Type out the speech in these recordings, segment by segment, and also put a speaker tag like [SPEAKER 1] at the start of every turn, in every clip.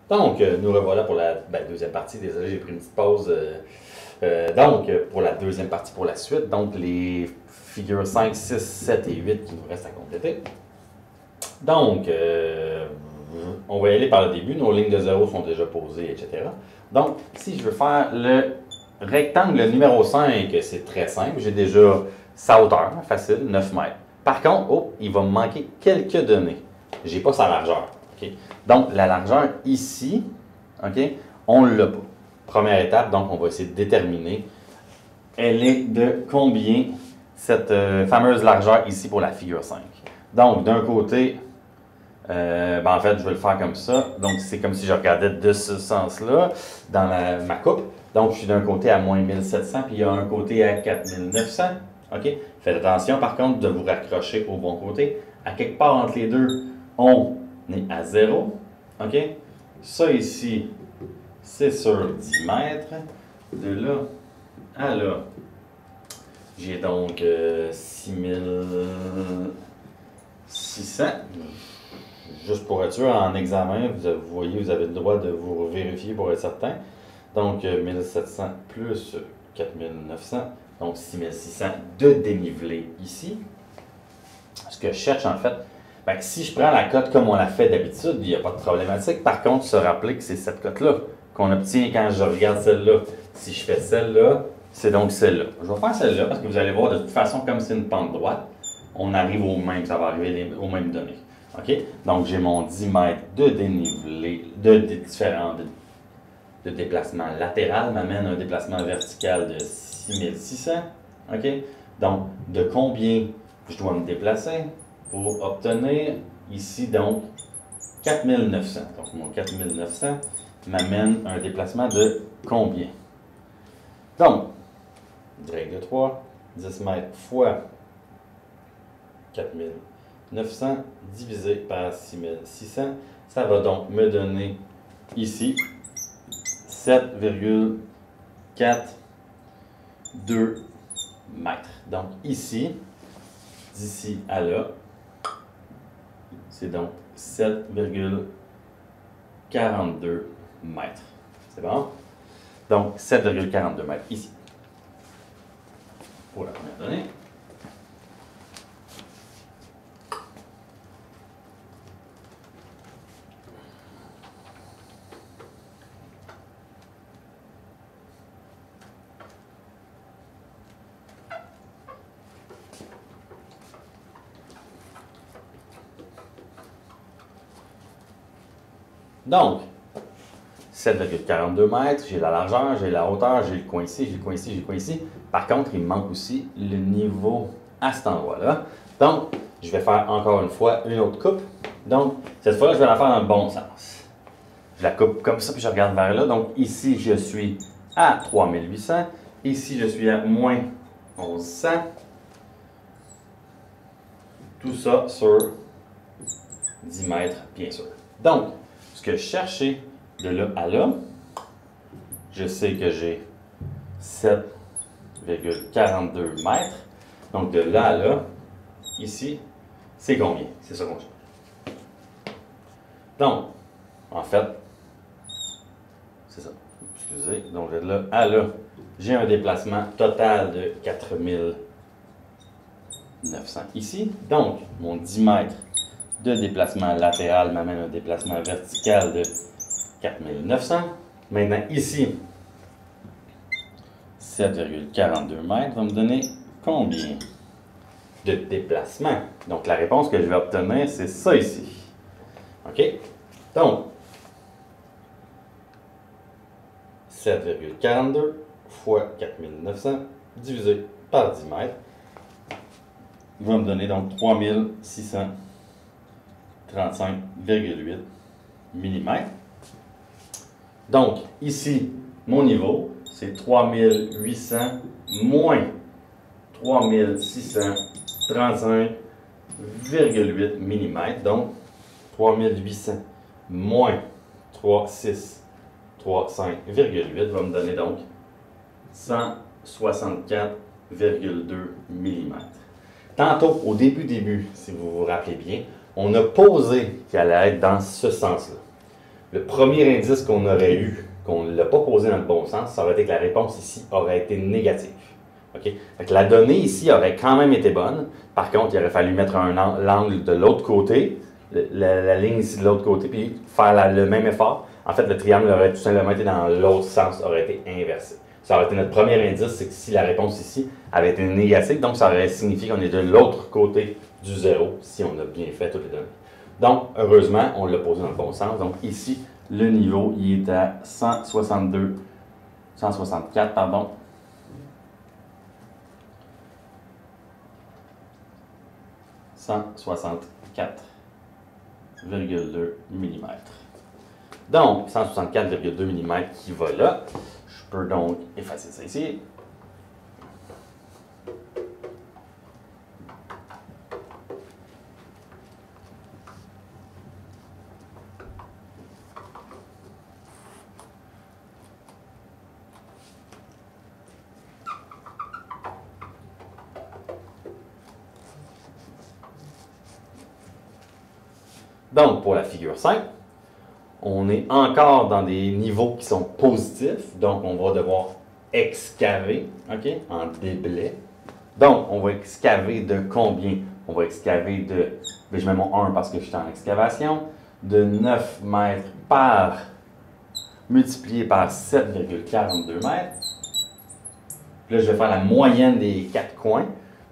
[SPEAKER 1] Donc, nous revoilà pour la deuxième partie. Désolé, j'ai pris une petite pause. Donc, pour la deuxième partie, pour la suite, donc les figures 5, 6, 7 et 8 qui nous restent à compléter. Donc, on va y aller par le début. Nos lignes de zéro sont déjà posées, etc. Donc, si je veux faire le rectangle numéro 5, c'est très simple. J'ai déjà sa hauteur, facile, 9 mètres. Par contre, oh, il va me manquer quelques données. Je n'ai pas sa largeur. Okay? Donc, la largeur ici, okay, on ne l'a pas. Première étape, donc, on va essayer de déterminer. Elle est de combien cette fameuse largeur ici pour la figure 5. Donc, d'un côté, en fait, je vais le faire comme ça. Donc, c'est comme si je regardais de ce sens-là dans ma coupe. Donc, je suis d'un côté à moins 1700, puis il y a un côté à 4900. OK? Faites attention, par contre, de vous raccrocher au bon côté. À quelque part entre les deux, on est à 0. OK? Ça ici, c'est sur 10 mètres. De là à là, j'ai donc 6600. Juste pour être sûr, en examen, vous voyez, vous avez le droit de vous vérifier pour être certain. Donc, 1700 plus 4900, donc 6600 de dénivelé ici. Ce que je cherche en fait, si je prends la cote comme on l'a fait d'habitude, il n'y a pas de problématique. Par contre, se rappeler que c'est cette cote-là qu'on obtient quand je regarde celle-là. Si je fais celle-là, c'est donc celle-là. Je vais faire celle-là parce que vous allez voir de toute façon, comme c'est une pente droite, on arrive au même, ça va arriver aux mêmes données. OK? Donc, j'ai mon 10 mètres de dénivelé, de déplacement latéral, m'amène un déplacement vertical de 6600. OK? Donc, de combien je dois me déplacer pour obtenir ici, donc, 4900. Donc, mon 4900 m'amène un déplacement de combien? Donc, règle de 3, 10 mètres fois 4900 divisé par 6600, ça va donc me donner ici 7,42 mètres. Donc ici, d'ici à là, c'est donc 7,42 mètres. C'est bon? Donc 7,42 mètres ici. Pour la première donnée. Donc, 7,42 mètres, j'ai la largeur, j'ai la hauteur, j'ai le coin ici, j'ai le coin ici, j'ai le coin ici. Par contre, il me manque aussi le niveau à cet endroit-là. Donc, je vais faire encore une fois une autre coupe. Donc, cette fois-là, je vais la faire dans le bon sens. Je la coupe comme ça, puis je regarde vers là. Donc, ici, je suis à 3800. Ici, je suis à moins 1100. Tout ça sur 10 mètres, bien sûr. Donc, ce que je cherchais de là à là, je sais que j'ai 7,42 mètres. Donc, de là à là, ici, c'est combien? C'est ça qu'on cherche. Donc, en fait, c'est ça. Excusez. Donc, de là à là, j'ai un déplacement total de 4900 ici. Donc, mon 10 mètres de déplacement latéral m'amène un déplacement vertical de 4900. Maintenant, ici, 7,42 mètres va me donner combien de déplacement? Donc, la réponse que je vais obtenir, c'est ça ici. OK? Donc, 7,42 fois 4900 divisé par 10 mètres va me donner donc 3635,8 mm. Donc, ici, mon niveau, c'est 3800 moins 3635,8 mm. Donc, 3800 moins 3635,8 va me donner donc 164,2 mm. Tantôt, au début, si vous vous rappelez bien, on a posé qu'elle allait être dans ce sens-là. Le premier indice qu'on aurait eu, qu'on ne l'a pas posé dans le bon sens, ça aurait été que la réponse ici aurait été négative. Okay? Fait que la donnée ici aurait quand même été bonne. Par contre, il aurait fallu mettre l'angle de l'autre côté, la ligne ici de l'autre côté, puis faire le même effort. En fait, le triangle aurait tout simplement été dans l'autre sens, aurait été inversé. Ça aurait été notre premier indice, c'est que si la réponse ici avait été négative, donc ça aurait signifié qu'on est de l'autre côté du zéro, si on a bien fait toutes les données. Donc, heureusement, on l'a posé dans le bon sens. Donc ici, le niveau, il est à 164, pardon. 164,2 mm. Donc, 164,2 mm qui va là. Je peux donc effacer ça ici. Donc, pour la figure 5, on est encore dans des niveaux qui sont positifs. Donc, on va devoir excaver, OK, en déblai. Donc, on va excaver de combien? On va excaver de, je mets mon 1 parce que je suis en excavation, de 9 mètres par, multiplié par 7,42 mètres. Puis là, je vais faire la moyenne des 4 coins.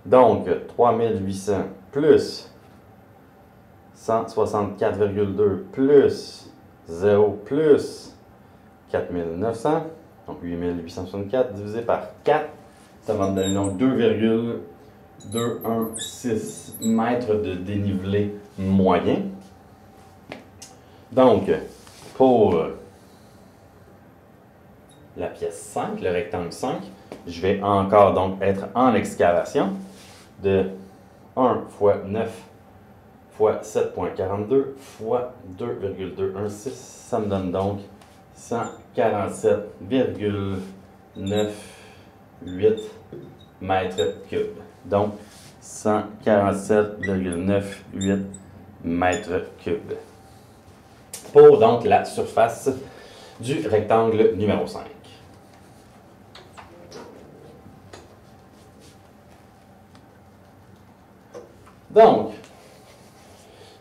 [SPEAKER 1] Donc, 3800 plus 164,2 plus 0 plus 4900, donc 8864 divisé par 4, ça va me donner donc 2,216 mètres de dénivelé moyen. Donc, pour la pièce 5, le rectangle 5, je vais encore donc être en excavation de 1 fois 9 fois 7,42 fois 2,216, ça me donne donc 147,98 mètres cubes. Donc, 147,98 mètres cubes. Pour donc la surface du rectangle numéro 5. Donc,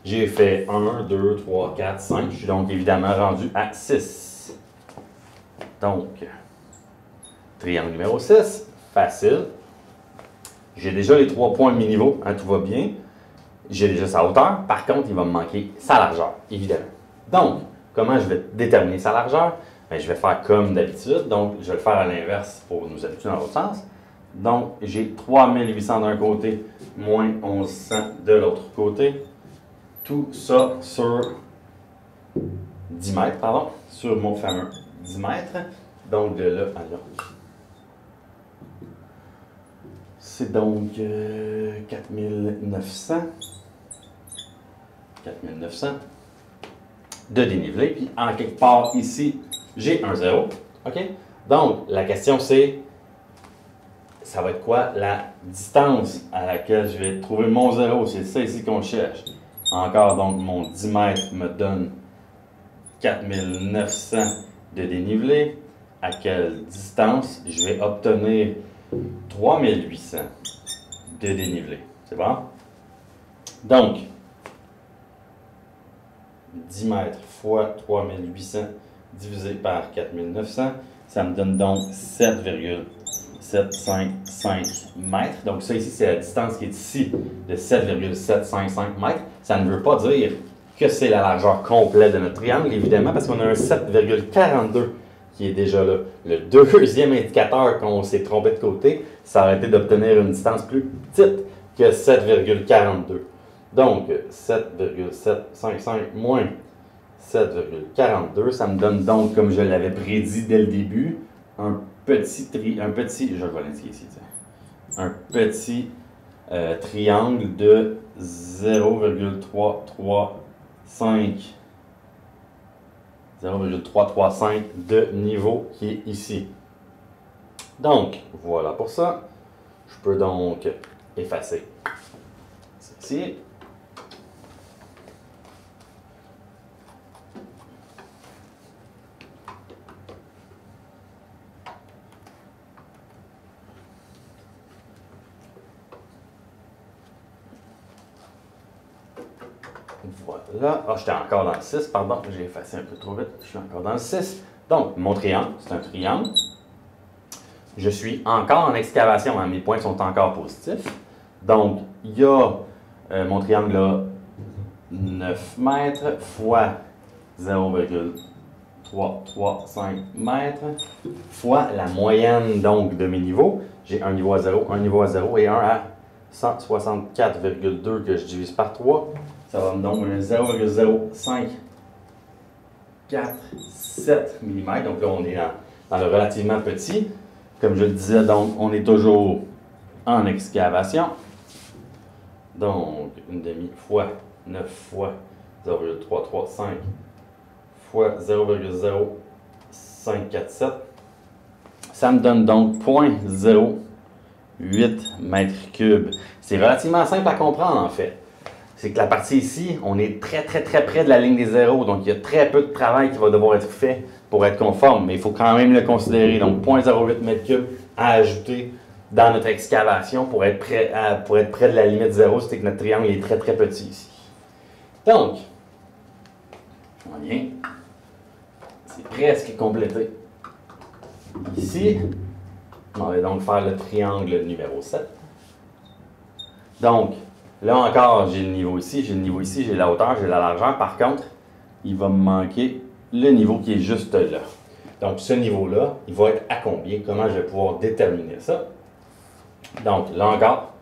[SPEAKER 1] j'ai fait 1, 2, 3, 4, 5. Je suis donc évidemment rendu à 6. Donc, triangle numéro 6, facile. J'ai déjà les 3 points de mes niveaux, hein, tout va bien. J'ai déjà sa hauteur. Par contre, il va me manquer sa largeur, évidemment. Donc, comment je vais déterminer sa largeur? Bien, je vais faire comme d'habitude. Donc, je vais le faire à l'inverse pour nous habituer dans l'autre sens. Donc, j'ai 3800 d'un côté, moins 1100 de l'autre côté. Tout ça sur 10 mètres, pardon, sur mon fameux 10 mètres. Donc, de là à là. C'est donc 4900 de dénivelé. Puis, en quelque part ici, j'ai un 0. OK? Donc, la question c'est, ça va être quoi la distance à laquelle je vais trouver mon 0? C'est ça ici qu'on cherche. Encore, donc, mon 10 mètres me donne 4900 de dénivelé. À quelle distance je vais obtenir 3800 de dénivelé? C'est bon? Donc, 10 mètres fois 3800 divisé par 4900, ça me donne donc 7,755 mètres. Donc ça ici, c'est la distance qui est ici de 7,755 mètres. Ça ne veut pas dire que c'est la largeur complète de notre triangle, évidemment, parce qu'on a un 7,42 qui est déjà là. Le deuxième indicateur qu'on s'est trompé de côté, ça aurait été d'obtenir une distance plus petite que 7,42. Donc, 7,755 moins 7,42, ça me donne donc, comme je l'avais prédit dès le début, un petit, je vais l'indiquer ici, un petit triangle de 0,335 de niveau qui est ici. Donc, voilà pour ça. Je peux donc effacer ceci. Voilà. Ah, j'étais encore dans le 6, pardon, j'ai effacé un peu trop vite. Je suis encore dans le 6. Donc, mon triangle, c'est un triangle. Je suis encore en excavation, hein, mes points sont encore positifs. Donc, il y a mon triangle là, 9 mètres fois 0,335 mètres fois la moyenne donc de mes niveaux. J'ai un niveau à 0, un niveau à 0 et un à 164,2 que je divise par 3. Ça va me donner 0,0547 mm. Donc là, on est dans le relativement petit. Comme je le disais, donc, on est toujours en excavation. Donc, une demi fois 9 fois 0,335 fois 0,0547. Ça me donne donc 0,08 mètres cubes. C'est relativement simple à comprendre en fait. C'est que la partie ici, on est très près de la ligne des zéros. Donc, il y a très peu de travail qui va devoir être fait pour être conforme. Mais il faut quand même le considérer. Donc, 0,08 mètres cubes à ajouter dans notre excavation pour être près de la limite zéro. C'est que notre triangle est très petit ici. Donc, on vient. C'est presque complété. Ici, on va donc faire le triangle numéro 7. Donc, là encore, j'ai le niveau ici, j'ai le niveau ici, j'ai la hauteur, j'ai la largeur. Par contre, il va me manquer le niveau qui est juste là. Donc, ce niveau-là, il va être à combien? Comment je vais pouvoir déterminer ça? Donc, là encore,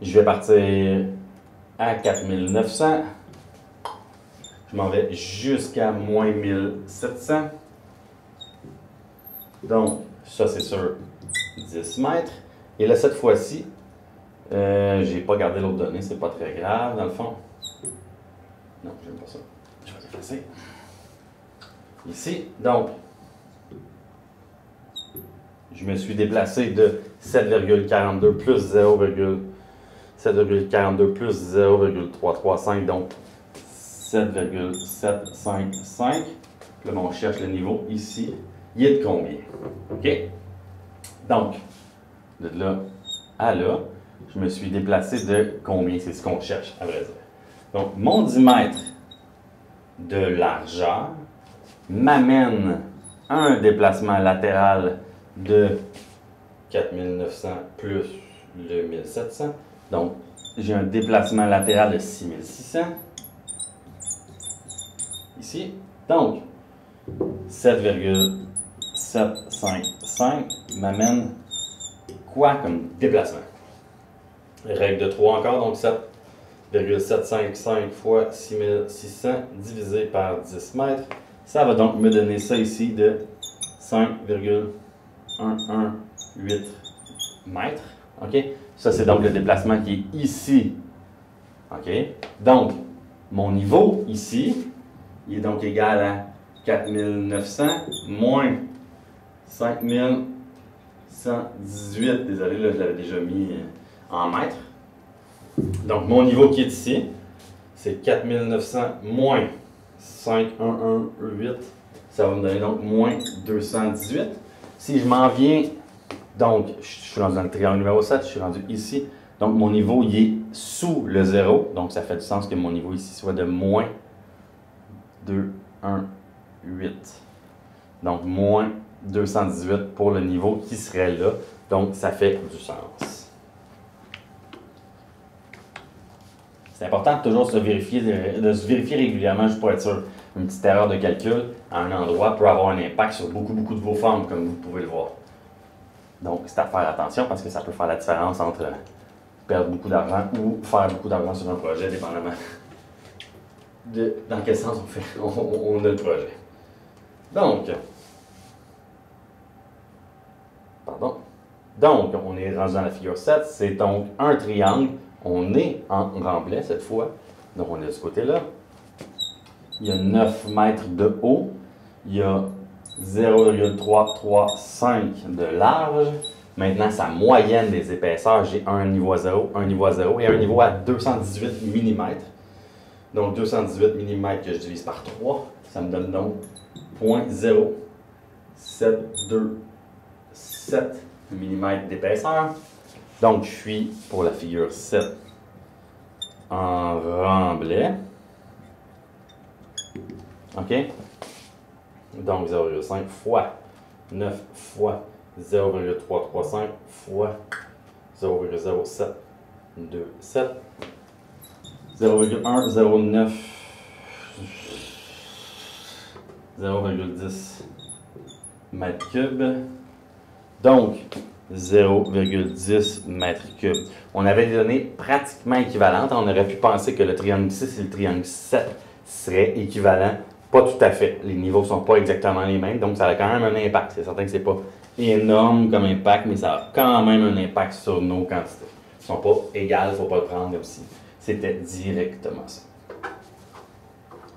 [SPEAKER 1] je vais partir à 4900. Je m'en vais jusqu'à moins 1700. Donc, ça, c'est sur 10 mètres. Et là, cette fois-ci, je n'ai pas gardé l'autre donnée, c'est pas très grave, dans le fond. Non, j'aime pas ça. Je vais l'effacer. Ici, donc, je me suis déplacé de 7,42 plus 7,42 plus 0,335, donc 7,755. Là, on cherche le niveau ici. Il est de combien? OK? Donc, de là à là, je me suis déplacé de combien? C'est ce qu'on cherche, à vrai dire. Donc, mon 10 mètres de largeur m'amène à un déplacement latéral de 4900 plus le 1700. Donc, j'ai un déplacement latéral de 6600. Ici. Donc, 7,755 m'amène quoi comme déplacement? Règle de 3 encore, donc 7,755 fois 6600 divisé par 10 mètres. Ça va donc me donner ça ici de 5,118 mètres. OK? Ça, c'est donc le déplacement qui est ici. OK? Donc, mon niveau ici, il est donc égal à 4900 moins 5118. Désolé, là, je l'avais déjà mis en mètres. Donc, mon niveau qui est ici, c'est 4900 moins 5118. Ça va me donner donc moins 218. Si je m'en viens, donc, je suis rendu dans le triangle numéro 7, je suis rendu ici. Donc, mon niveau, il est sous le 0. Donc, ça fait du sens que mon niveau ici soit de moins 218. Donc, moins 218 pour le niveau qui serait là. Donc, ça fait du sens. C'est important de toujours se vérifier régulièrement, juste pour être sûr. Une petite erreur de calcul à un endroit peut avoir un impact sur beaucoup de vos formes, comme vous pouvez le voir. Donc, c'est à faire attention parce que ça peut faire la différence entre perdre beaucoup d'argent ou faire beaucoup d'argent sur un projet, dépendamment de dans quel sens on a le projet. Donc, on est rendu dans la figure 7. C'est donc un triangle. On est en remblai cette fois. Donc, on est de ce côté-là. Il y a 9 mètres de haut. Il y a 0,335 de large. Maintenant, sa moyenne des épaisseurs, j'ai un niveau à 0, un niveau à 0 et un niveau à 218 mm. Donc, 218 mm que je divise par 3, ça me donne donc 0,727 mm d'épaisseur. Donc, je suis pour la figure 7 en remblai. OK? Donc 0,5 fois 9 fois 0,335 fois 0,0727 0,109 0,10 mètres cubes. Donc, 0,10 mètres cubes. On avait des données pratiquement équivalentes. On aurait pu penser que le triangle 6 et le triangle 7 seraient équivalents. Pas tout à fait. Les niveaux ne sont pas exactement les mêmes, donc ça a quand même un impact. C'est certain que ce n'est pas énorme comme impact, mais ça a quand même un impact sur nos quantités. Ils ne sont pas égales, il ne faut pas le prendre comme si c'était directement ça.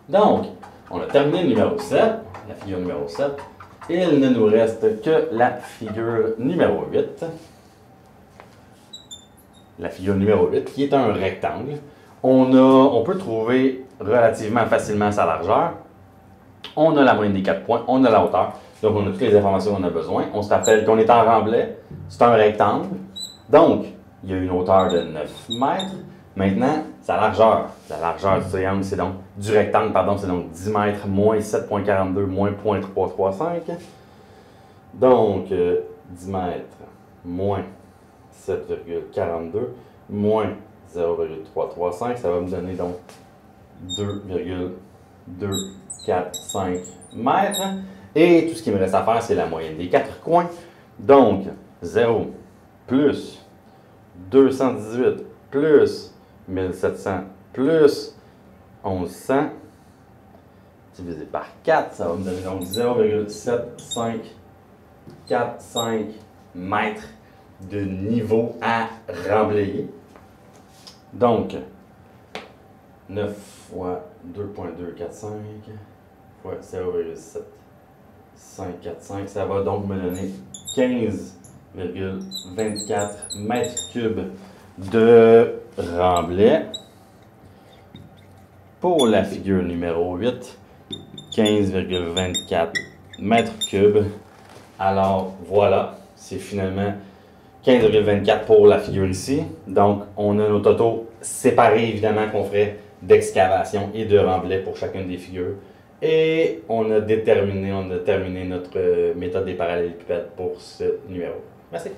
[SPEAKER 1] Donc, on a terminé le numéro 7, la figure numéro 7. Il ne nous reste que la figure numéro 8. La figure numéro 8, qui est un rectangle. On peut trouver relativement facilement sa largeur. On a la moyenne des 4 points, on a la hauteur. Donc, on a toutes les informations qu'on a besoin. On se rappelle qu'on est en remblai. C'est un rectangle. Donc, il y a une hauteur de 9 mètres. Maintenant, sa largeur. La largeur du triangle, c'est donc du rectangle, pardon, c'est donc 10 mètres moins 7,42 moins 0,335. Donc, 10 mètres moins 7,42 moins 0,335, ça va me donner donc 2,245 mètres. Et tout ce qui me reste à faire, c'est la moyenne des 4 coins. Donc, 0 plus 218 plus 1700 plus 1100 divisé par 4, ça va me donner donc 0,7545 mètres de niveau à remblayer. Donc, 9 fois 2,245 fois 0,7545, ça va donc me donner 15,24 mètres cubes de remblai. Pour la figure numéro 8, 15,24 mètres cubes. Alors voilà, c'est finalement 15,24 pour la figure ici. Donc on a nos totaux séparés évidemment qu'on ferait d'excavation et de remblai pour chacune des figures. Et on a terminé notre méthode des parallélépipèdes pour ce numéro. Merci.